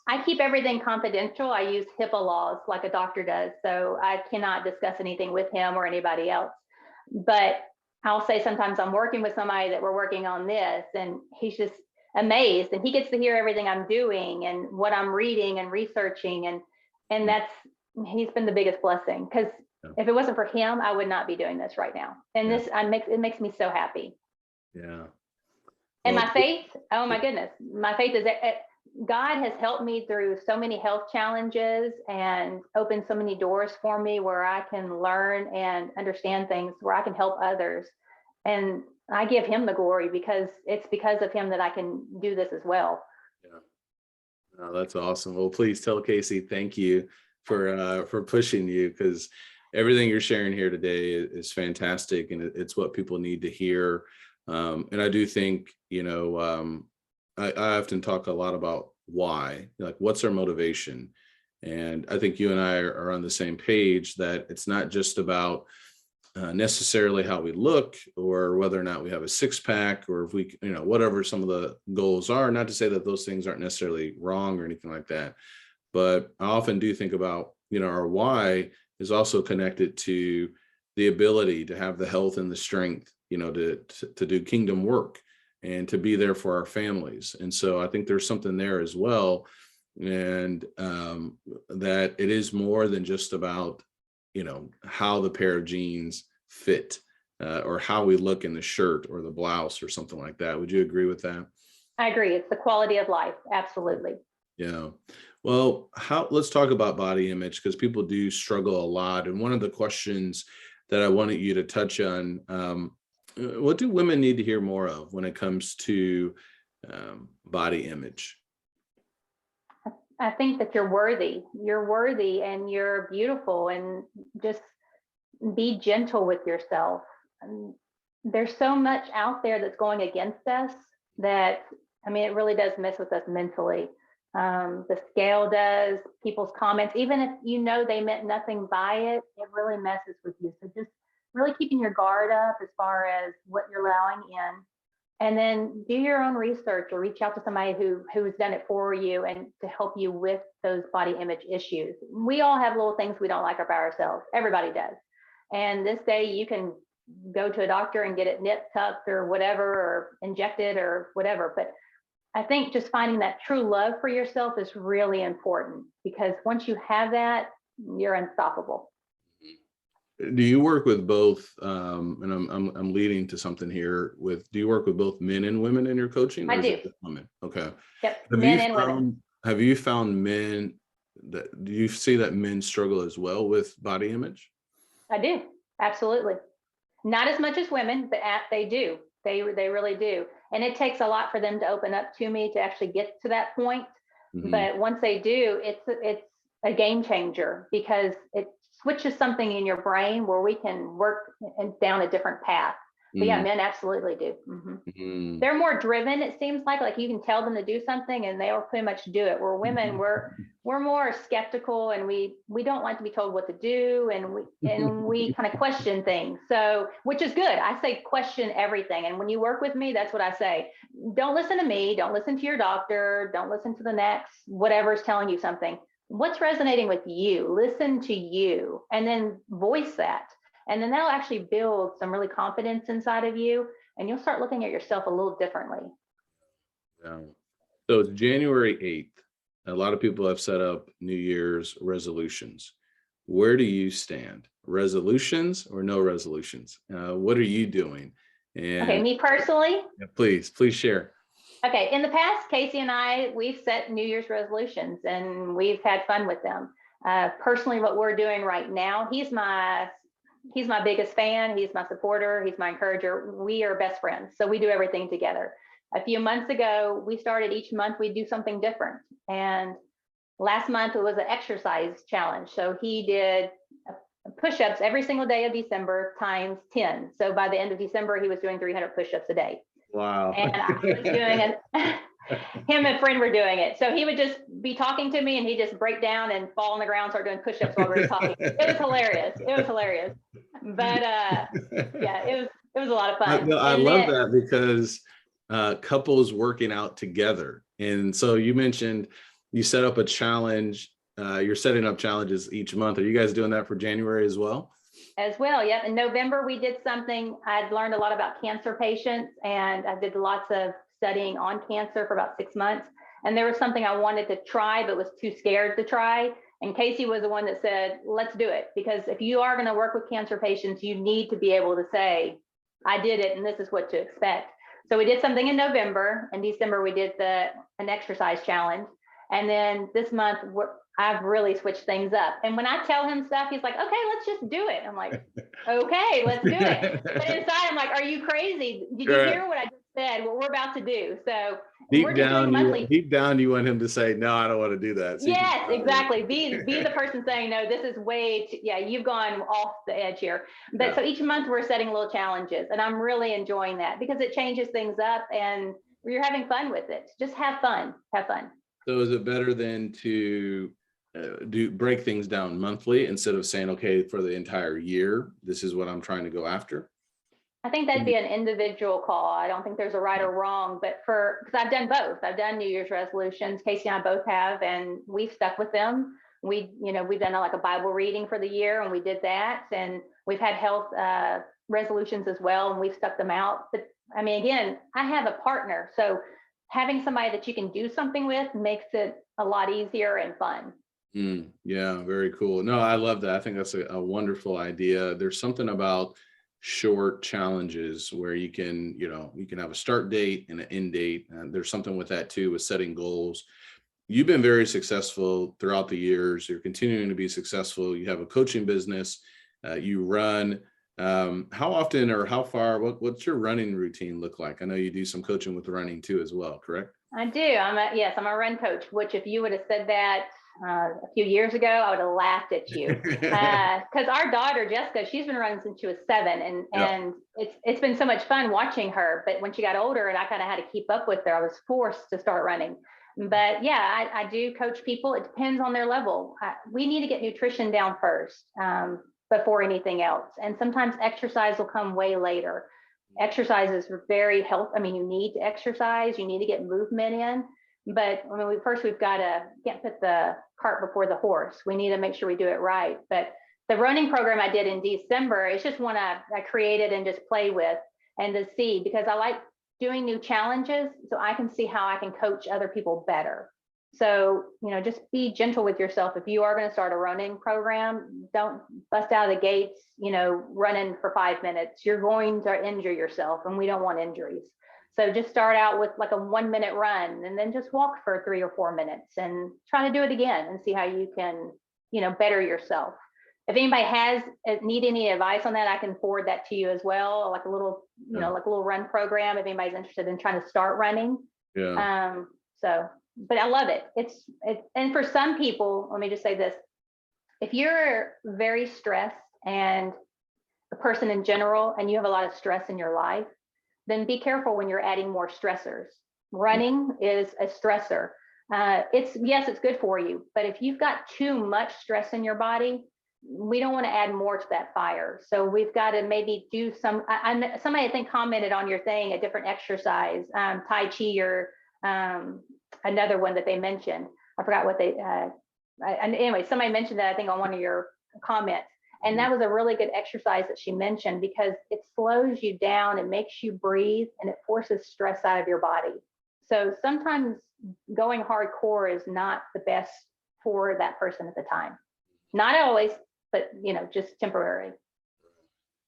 S3: I keep everything confidential. I use HIPAA laws like a doctor does. So I cannot discuss anything with him or anybody else. But I'll say sometimes I'm working with somebody that we're working on this, and he's just amazed, and he gets to hear everything I'm doing and what I'm reading and researching. And he's been the biggest blessing, because if it wasn't for him, I would not be doing this right now. And it makes me so happy.
S2: Yeah.
S3: And my faith, oh my goodness, my faith is that God has helped me through so many health challenges and opened so many doors for me where I can learn and understand things, where I can help others. And I give him the glory, because it's because of him that I can do this as well.
S2: Yeah. Oh, that's awesome. Well, please tell Casey, thank you for pushing you, because everything you're sharing here today is fantastic, and it's what people need to hear. And I do think, I often talk a lot about why, like, what's our motivation? And I think you and I are on the same page that it's not just about necessarily how we look, or whether or not we have a six-pack, or if we, whatever some of the goals are. Not to say that those things aren't necessarily wrong or anything like that, but I often do think about, our why is also connected to the ability to have the health and the strength, to do kingdom work and to be there for our families. And so I think there's something there as well. And that it is more than just about, how the pair of jeans fit or how we look in the shirt or the blouse or something like that. Would you agree with that?
S3: I agree. It's the quality of life. Absolutely.
S2: Yeah. Well, let's talk about body image, because people do struggle a lot. And one of the questions that I wanted you to touch on, what do women need to hear more of when it comes to body image?
S3: I think that you're worthy and you're beautiful, and just be gentle with yourself. And there's so much out there that's going against us that, it really does mess with us mentally. The scale does, people's comments, even if they meant nothing by it, it really messes with you. So just really keeping your guard up as far as what you're allowing in. And then do your own research or reach out to somebody who's done it for you and to help you with those body image issues. We all have little things we don't like about ourselves. Everybody does. And this day you can go to a doctor and get it nipped, tucked, or whatever, or injected or whatever. But I think just finding that true love for yourself is really important, because once you have that, you're unstoppable.
S2: Do you work with both? And I'm leading to something here. Do you work with both men and women in your coaching?
S3: I do.
S2: Just women? Okay.
S3: Yep. Men and women.
S2: Have you found men do you see that men struggle as well with body image?
S3: I do. Absolutely. Not as much as women, but they do. They really do. And it takes a lot for them to open up to me to actually get to that point. Mm-hmm. But once they do, it's a game changer, because it switches something in your brain where we can work down a different path. But yeah, men absolutely do. Mm-hmm. Mm-hmm. They're more driven, it seems like you can tell them to do something and they'll pretty much do it. Where women, we're more skeptical, and we don't like to be told what to do, and we kind of question things. So, which is good. I say question everything. And when you work with me, that's what I say. Don't listen to me. Don't listen to your doctor. Don't listen to the next whatever's telling you something. What's resonating with you? Listen to you, and then voice that. And then that'll actually build some really confidence inside of you, and you'll start looking at yourself a little differently.
S2: Yeah. So it's January 8th. A lot of people have set up New Year's resolutions. Where do you stand? Resolutions or no resolutions? What are you doing? And
S3: okay, me personally?
S2: Yeah, please share.
S3: Okay, in the past, Casey and I, we've set New Year's resolutions and we've had fun with them. Personally, what we're doing right now, he's my biggest fan. He's my supporter. He's my encourager. We are best friends. So we do everything together. A few months ago, we started each month, we do something different. And last month it was an exercise challenge. So he did push-ups every single day of December times 10. So by the end of December, he was doing 300 push-ups a day.
S2: Wow.
S3: And I was doing it. Him and a friend were doing it. So he would just be talking to me and he'd just break down and fall on the ground, start doing push-ups while we were talking. It was hilarious. But yeah, it was a lot of fun.
S2: I love that, because couples working out together. And so you mentioned you set up a challenge. You're setting up challenges each month. Are you guys doing that for January as well?
S3: As well, yep. In November, we did something. I'd learned a lot about cancer patients, and I did lots of studying on cancer for about 6 months. And there was something I wanted to try, but was too scared to try. And Casey was the one that said, let's do it. Because if you are going to work with cancer patients, you need to be able to say, I did it, and this is what to expect. So we did something in November. In December, we did an exercise challenge. And then this month, I've really switched things up. And when I tell him stuff, he's like, okay, let's just do it. I'm like, okay, let's do it. But inside, I'm like, are you crazy? Did you hear what I just said? What we're about to do. So
S2: deep down, you want him to say, no, I don't want to do that. So
S3: yes, exactly. Be the person saying, no, this is you've gone off the edge here. But so each month we're setting little challenges, and I'm really enjoying that because it changes things up and you're having fun with it. Just have fun. So
S2: is it better than to break things down monthly instead of saying, okay, for the entire year, this is what I'm trying to go after?
S3: I think that'd be an individual call. I don't think there's a right or wrong, but because I've done both. I've done New Year's resolutions. Casey and I both have, and we've stuck with them. We've done like a Bible reading for the year, and we did that. And we've had health resolutions as well, and we've stuck them out. But I mean, again, I have a partner. So having somebody that you can do something with makes it a lot easier and fun.
S2: Yeah, very cool. No, I love that. I think that's a wonderful idea. There's something about short challenges where you can have a start date and an end date. And there's something with that too, with setting goals. You've been very successful throughout the years. You're continuing to be successful. You have a coaching business. You run. How often or how far, what's your running routine look like? I know you do some coaching with running too as well, correct?
S3: I do. I'm a run coach, which if you would have said that a few years ago, I would have laughed at you. Because our daughter, Jessica, she's been running since she was 7. And it's been so much fun watching her. But when she got older and I kind of had to keep up with her, I was forced to start running. But yeah, I do coach people. It depends on their level. We need to get nutrition down first. before anything else. And sometimes exercise will come way later. Exercise is very healthy. I mean, you need to exercise, you need to get movement in. But I mean, we've got to, can't put the cart before the horse. We need to make sure we do it right. But the running program I did in December, it's just one I created and just play with and to see, because I like doing new challenges so I can see how I can coach other people better. So, just be gentle with yourself. If you are going to start a running program, don't bust out of the gates, running for 5 minutes. You're going to injure yourself, and we don't want injuries. So just start out with like a 1 minute run, and then just walk for 3 or 4 minutes and try to do it again and see how you can, better yourself. If anybody need any advice on that, I can forward that to you as well. Like a little, like a little run program if anybody's interested in trying to start running.
S2: Yeah.
S3: But I love it. And for some people, let me just say this. If you're very stressed and a person in general, and you have a lot of stress in your life, then be careful when you're adding more stressors. Running is a stressor. It's good for you, but if you've got too much stress in your body, we don't want to add more to that fire. So we've got to maybe do somebody I think commented on your thing, a different exercise, Tai Chi or another one that they mentioned. I forgot what anyway, somebody mentioned that I think on one of your comments. And that was a really good exercise that she mentioned, because it slows you down, it makes you breathe, and it forces stress out of your body. So sometimes going hardcore is not the best for that person at the time. Not always, but just temporary.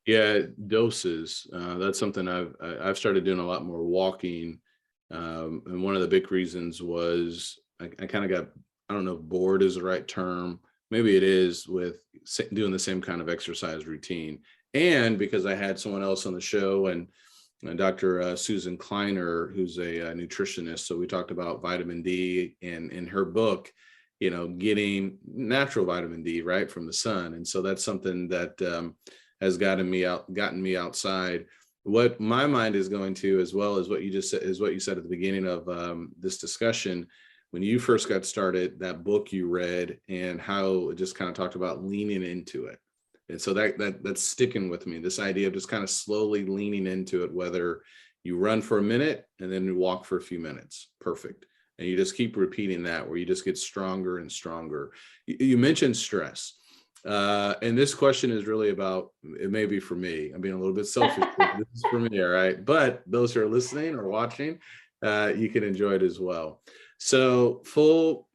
S2: Yeah, doses. That's something I've started doing a lot more walking. And one of the big reasons was I kind of got, I don't know if bored is the right term. Maybe it is, with doing the same kind of exercise routine. And because I had someone else on the show, and Dr. Susan Kleiner, who's a nutritionist. So we talked about vitamin D, and in her book, getting natural vitamin D right from the sun. And so that's something that has gotten me outside. What my mind is going to, as well as what you just said, is what you said at the beginning of this discussion. When you first got started, that book you read, and how it just kind of talked about leaning into it. And so that's sticking with me, this idea of just kind of slowly leaning into it, whether you run for a minute and then you walk for a few minutes. Perfect. And you just keep repeating that, where you just get stronger and stronger. You mentioned stress. And this question is really about, it may be for me, I'm being a little bit selfish. This is for me, all right? But those who are listening or watching, you can enjoy it as well. So full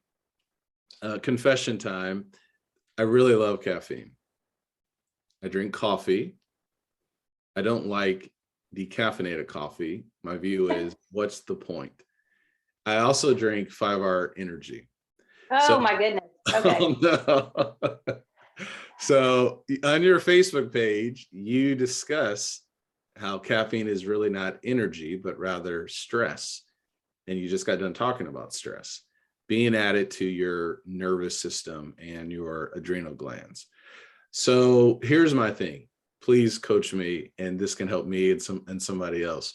S2: confession time, I really love caffeine. I drink coffee. I don't like decaffeinated coffee. My view is, what's the point? I also drink 5-hour energy.
S3: Oh, my goodness. Okay.
S2: Oh, no. So on your Facebook page, you discuss how caffeine is really not energy, but rather stress. And you just got done talking about stress being added to your nervous system and your adrenal glands. So here's my thing. Please coach me, and this can help me and somebody else.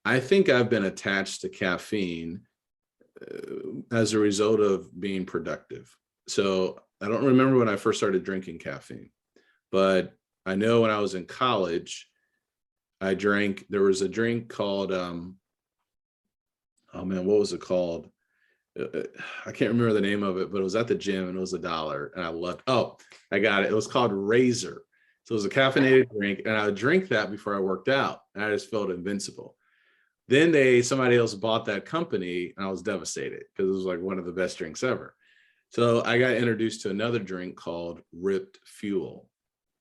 S2: I think I've been attached to caffeine as a result of being productive. So I don't remember when I first started drinking caffeine, but I know when I was in college, there was a drink called, what was it called? I can't remember the name of it, but it was at the gym, and it was $1, and I loved, I got it. It was called Razor. So it was a caffeinated drink, and I would drink that before I worked out, and I just felt invincible. Then somebody else bought that company, and I was devastated, because it was like one of the best drinks ever. So I got introduced to another drink called Ripped Fuel.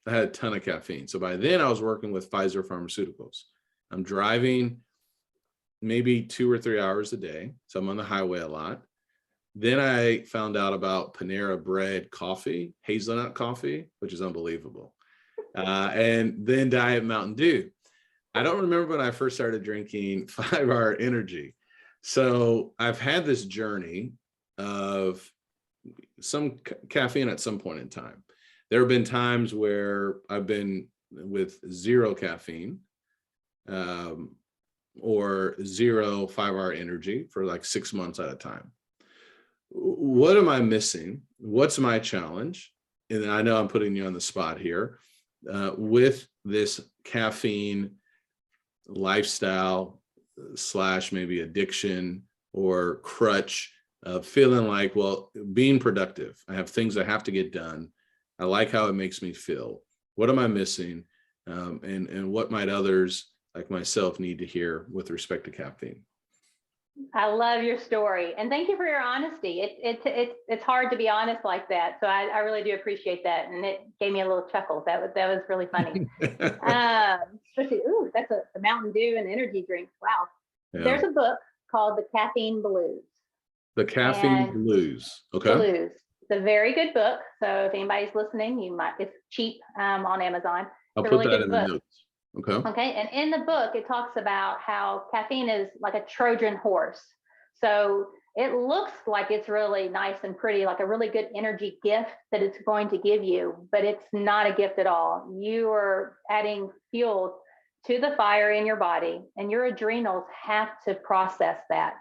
S2: I had a ton of caffeine. So by then I was working with Pfizer Pharmaceuticals. I'm driving maybe 2 or 3 hours a day. So I'm on the highway a lot. Then I found out about Panera Bread coffee, hazelnut coffee, which is unbelievable. And then Diet Mountain Dew. I don't remember when I first started drinking 5-hour energy. So I've had this journey of some caffeine at some point in time. There have been times where I've been with 0 caffeine or 0 5-hour energy for like 6 months at a time. What am I missing? What's my challenge? And I know I'm putting you on the spot here. with this caffeine lifestyle / maybe addiction or crutch of feeling like, well, being productive, I have things I have to get done. I like how it makes me feel. What am I missing? And what might others like myself need to hear with respect to caffeine?
S3: I love your story, and thank you for your honesty. It's hard to be honest like that, so I really do appreciate that, and it gave me a little chuckle. That was really funny. Especially, ooh, that's a Mountain Dew and energy drink. Wow.
S2: Yeah.
S3: There's a book called The Caffeine Blues.
S2: The Caffeine Blues. Okay.
S3: Blues. It's a very good book. So if anybody's listening, it's cheap on Amazon.
S2: I'll
S3: it's
S2: put
S3: a really
S2: that
S3: good
S2: in
S3: book.
S2: the notes. Okay.
S3: Okay. And in the book, it talks about how caffeine is like a Trojan horse. So it looks like it's really nice and pretty, like a really good energy gift that it's going to give you, but it's not a gift at all. You are adding fuel to the fire in your body, and your adrenals have to process that.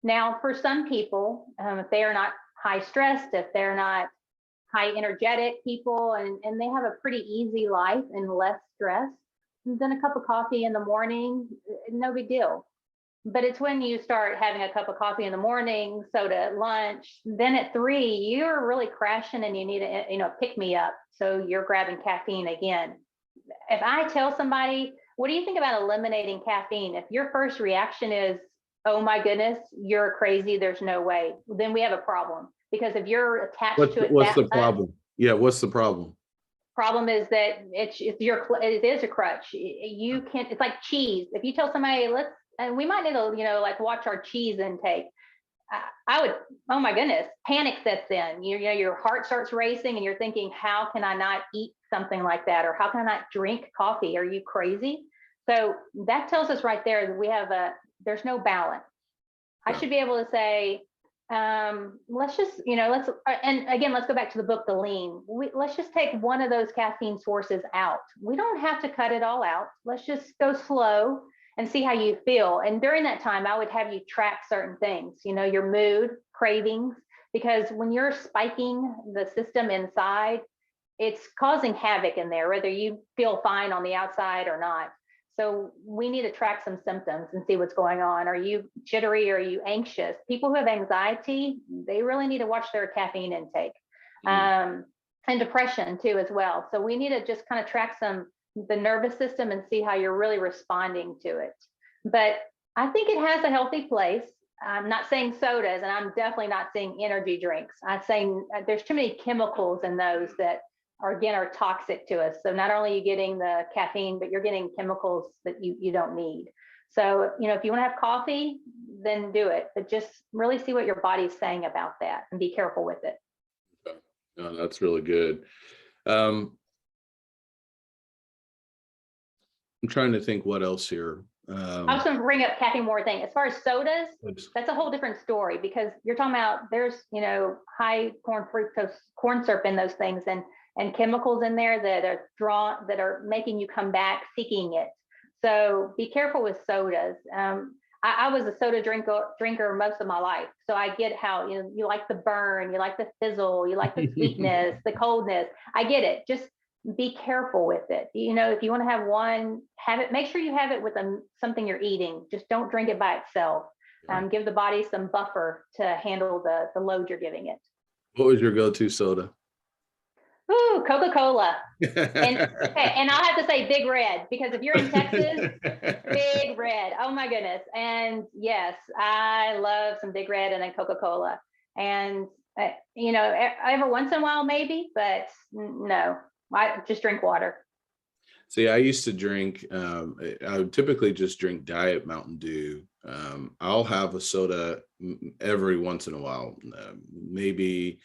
S3: Now, for some people, if they are not high stressed, if they're not high energetic people, and they have a pretty easy life and less stress, then a cup of coffee in the morning, no big deal. But it's when you start having a cup of coffee in the morning, soda at lunch, then at 3, you're really crashing and you need a pick me up. So you're grabbing caffeine again. If I tell somebody, what do you think about eliminating caffeine? If your first reaction is, oh my goodness, you're crazy, there's no way, then we have a problem. Because if you're attached to it,
S2: what's the problem? Yeah, what's the problem?
S3: Problem is that it is a crutch. You can't. It's like cheese. If you tell somebody, and we might need to, like watch our cheese intake. I would, oh my goodness, panic sets in. Your heart starts racing, and you're thinking, how can I not eat something like that, or how can I not drink coffee? Are you crazy? So that tells us right there that there's no balance. I should be able to say, let's just, and again, let's go back to the book, The Lean. Let's just take one of those caffeine sources out. We don't have to cut it all out. Let's just go slow and see how you feel. And during that time, I would have you track certain things, your mood, cravings, because when you're spiking the system inside, it's causing havoc in there, whether you feel fine on the outside or not. So we need to track some symptoms and see what's going on. Are you jittery? Are you anxious? People who have anxiety, they really need to watch their caffeine intake. And depression too, as well. So we need to just kind of track the nervous system and see how you're really responding to it. But I think it has a healthy place. I'm not saying sodas, and I'm definitely not saying energy drinks. I'm saying there's too many chemicals in those that are toxic to us. So not only are you getting the caffeine, but you're getting chemicals that you don't need. So, if you want to have coffee, then do it, but just really see what your body's saying about that and be careful with it.
S2: Okay. No, that's really good. I'm trying to think what else here.
S3: I was going to bring up caffeine more thing. As far as sodas, that's a whole different story, because you're talking about there's, high corn syrup in those things, and chemicals in there that are making you come back seeking it. So be careful with sodas. I was a soda drinker most of my life. So I get how, you like the burn, you like the fizzle, you like the sweetness, the coldness. I get it. Just be careful with it. If you want to have one, make sure you have it with something you're eating. Just don't drink it by itself. Give the body some buffer to handle the load you're giving it.
S2: What was your go-to soda?
S3: Ooh, Coca-Cola. And I'll have to say Big Red, because if you're in Texas, Big Red. Oh my goodness. And yes, I love some Big Red and then Coca-Cola. And, every once in a while, maybe, but no, I just drink water.
S2: See, I used to drink, I would typically just drink Diet Mountain Dew. I'll have a soda every once in a while, maybe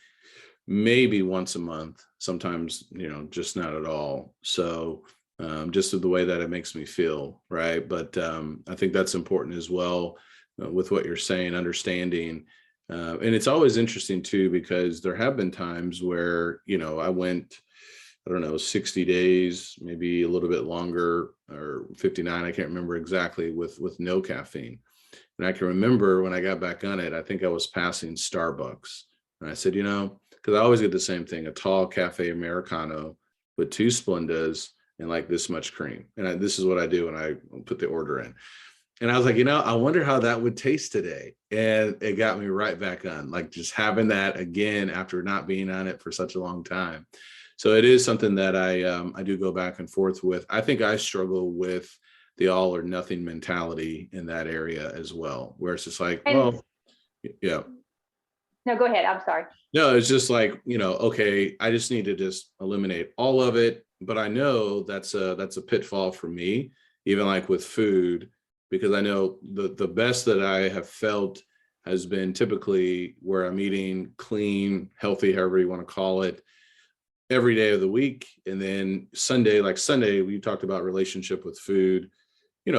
S2: once a month, sometimes, just not at all. So just the way that it makes me feel, right? But I think that's important as well with what you're saying, understanding. And it's always interesting too, because there have been times where, I went, 60 days, maybe a little bit longer, or 59, I can't remember exactly, with no caffeine. And I can remember when I got back on it, I think I was passing Starbucks. And I said, because I always get the same thing, a tall cafe Americano with 2 Splendas, and like this much cream. And this is what I do when I put the order in. And I was like, I wonder how that would taste today. And it got me right back on, like just having that again after not being on it for such a long time. So it is something that I do go back and forth with. I think I struggle with the all or nothing mentality in that area as well, where it's just like, well, yeah.
S3: No, go ahead. I'm sorry.
S2: No, it's just like, okay, I just need to just eliminate all of it. But I know that's a pitfall for me, even like with food, because I know the best that I have felt has been typically where I'm eating clean, healthy, however you want to call it, every day of the week. And then Sunday, we talked about relationship with food.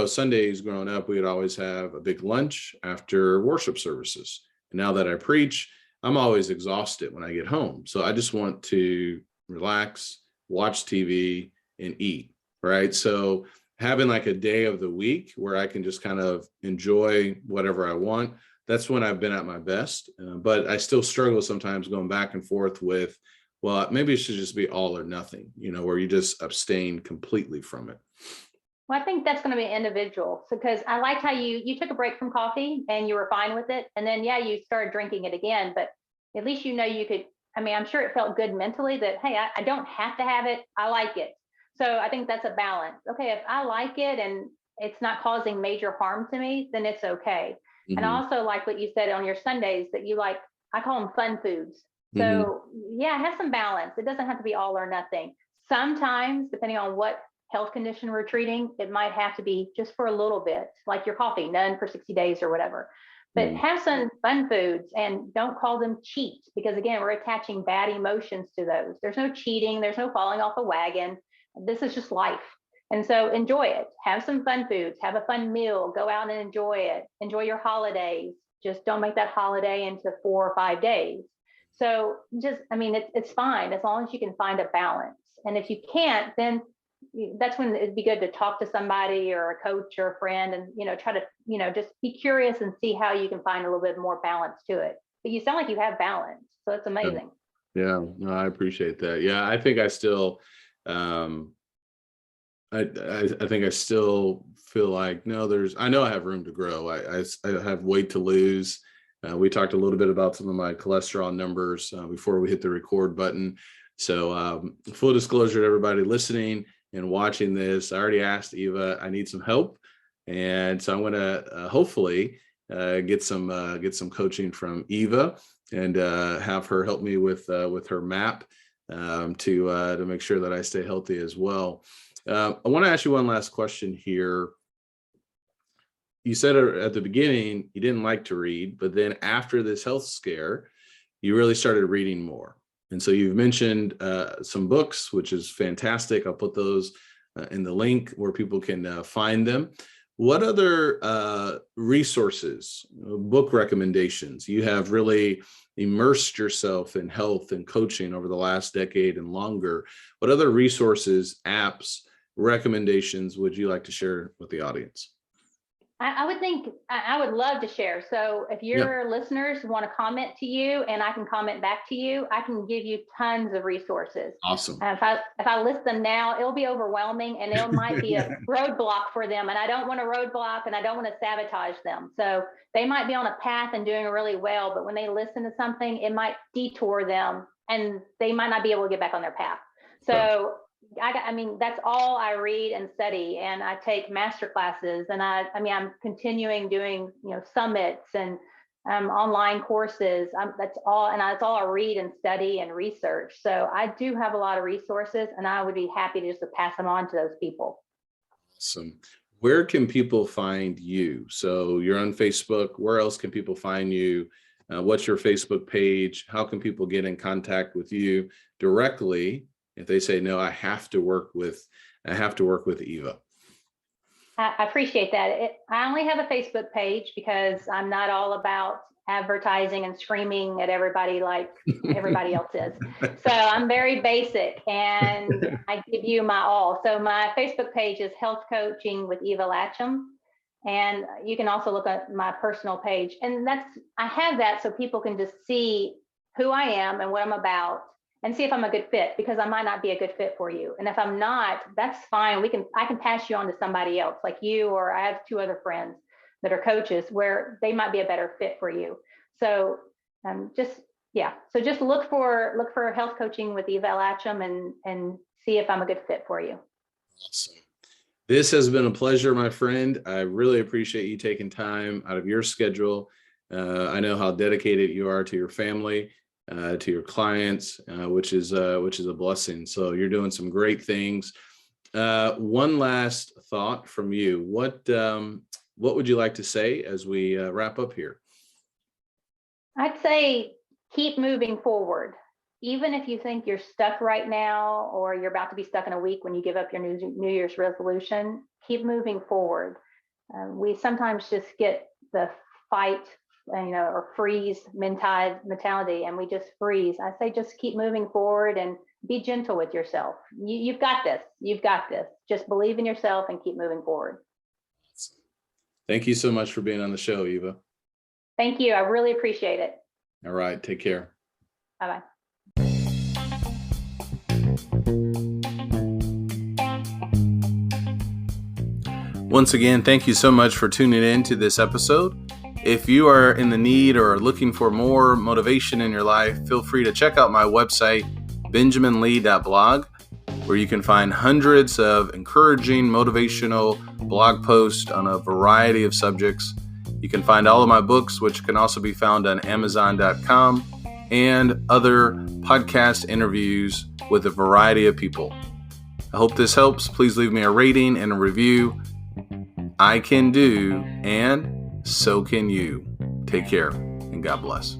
S2: Sundays growing up, we'd always have a big lunch after worship services. And now that I preach, I'm always exhausted when I get home. So I just want to relax, watch TV, and eat, right? So having like a day of the week where I can just kind of enjoy whatever I want, that's when I've been at my best. But I still struggle sometimes going back and forth with, well, maybe it should just be all or nothing, where you just abstain completely from it.
S3: Well, I think that's going to be individual. So, because I like how you took a break from coffee and you were fine with it. And then, you started drinking it again, but at least you could, I'm sure it felt good mentally that, hey, I don't have to have it. I like it. So I think that's a balance. Okay, if I like it and it's not causing major harm to me, then it's okay. Mm-hmm. And I also like what you said on your Sundays that you like, I call them fun foods. So have some balance. It doesn't have to be all or nothing. Sometimes, depending on what health condition we're treating, it might have to be just for a little bit, like your coffee, none for 60 days or whatever. But have some fun foods and don't call them cheat, because again, we're attaching bad emotions to those. There's no cheating. There's no falling off a wagon. This is just life. And so enjoy it. Have some fun foods. Have a fun meal. Go out and enjoy it. Enjoy your holidays. Just don't make that holiday into 4 or 5 days. So it's fine as long as you can find a balance. And if you can't, then that's when it'd be good to talk to somebody or a coach or a friend and, try to, just be curious and see how you can find a little bit more balance to it. But you sound like you have balance. So it's amazing.
S2: Yeah, no, I appreciate that. Yeah, I think I still, I think I still feel like, I know I have room to grow. I have weight to lose. We talked a little bit about some of my cholesterol numbers before we hit the record button. So full disclosure to everybody listening and watching this, I already asked Eva, I need some help. And so I'm going to hopefully get some coaching from Eva and have her help me with her map to make sure that I stay healthy as well. I want to ask you one last question here. You said at the beginning you didn't like to read, but then after this health scare, you really started reading more. And so you've mentioned some books, which is fantastic. I'll put those in the link where people can find them. What other resources, book recommendations? You have really immersed yourself in health and coaching over the last decade and longer. What other resources, apps, recommendations would you like to share with the audience?
S3: I would love to share. So if your listeners want to comment to you and I can comment back to you, I can give you tons of resources.
S2: Awesome.
S3: If I list them now, it'll be overwhelming and it might be a roadblock for them. And I don't want to roadblock and I don't want to sabotage them. So they might be on a path and doing really well, but when they listen to something, it might detour them and they might not be able to get back on their path. So that's all I read and study, and I take master classes, and I'm continuing doing, summits and online courses. That's all I read and study and research. So I do have a lot of resources, and I would be happy to just pass them on to those people.
S2: Awesome. Where can people find you? So you're on Facebook. Where else can people find you? What's your Facebook page? How can people get in contact with you directly if they say, no, I have to work with Eva?
S3: I appreciate that. I only have a Facebook page because I'm not all about advertising and screaming at everybody like everybody else is. So I'm very basic and I give you my all. So my Facebook page is Health Coaching with Eva Latchem. And you can also look at my personal page. And I have that so people can just see who I am and what I'm about. and see if I'm a good fit, because I might not be a good fit for you. And if I'm not, that's fine. I can pass you on to somebody else like you, or I have 2 other friends that are coaches where they might be a better fit for you. So just look for health coaching with Eva Latchem and see if I'm a good fit for you.
S2: Awesome. This has been a pleasure, my friend. I really appreciate you taking time out of your schedule. I know how dedicated you are to your family, to your clients, which is a blessing. So you're doing some great things. One last thought from you. What would you like to say as we wrap up here?
S3: I'd say keep moving forward. Even if you think you're stuck right now, or you're about to be stuck in a week when you give up your New Year's resolution, keep moving forward. We sometimes just get the fight, or freeze mentality, and we just freeze. I say just keep moving forward and be gentle with yourself. You've got this. You've got this. Just believe in yourself and keep moving forward.
S2: Thank you so much for being on the show, Eva.
S3: Thank you. I really appreciate it.
S2: All right. Take care.
S3: Bye-bye.
S2: Once again, thank you so much for tuning in to this episode. If you are in the need or looking for more motivation in your life, feel free to check out my website, benjaminlee.blog, where you can find hundreds of encouraging, motivational blog posts on a variety of subjects. You can find all of my books, which can also be found on Amazon.com, and other podcast interviews with a variety of people. I hope this helps. Please leave me a rating and a review. I can do, and so can you. Take care, and God bless.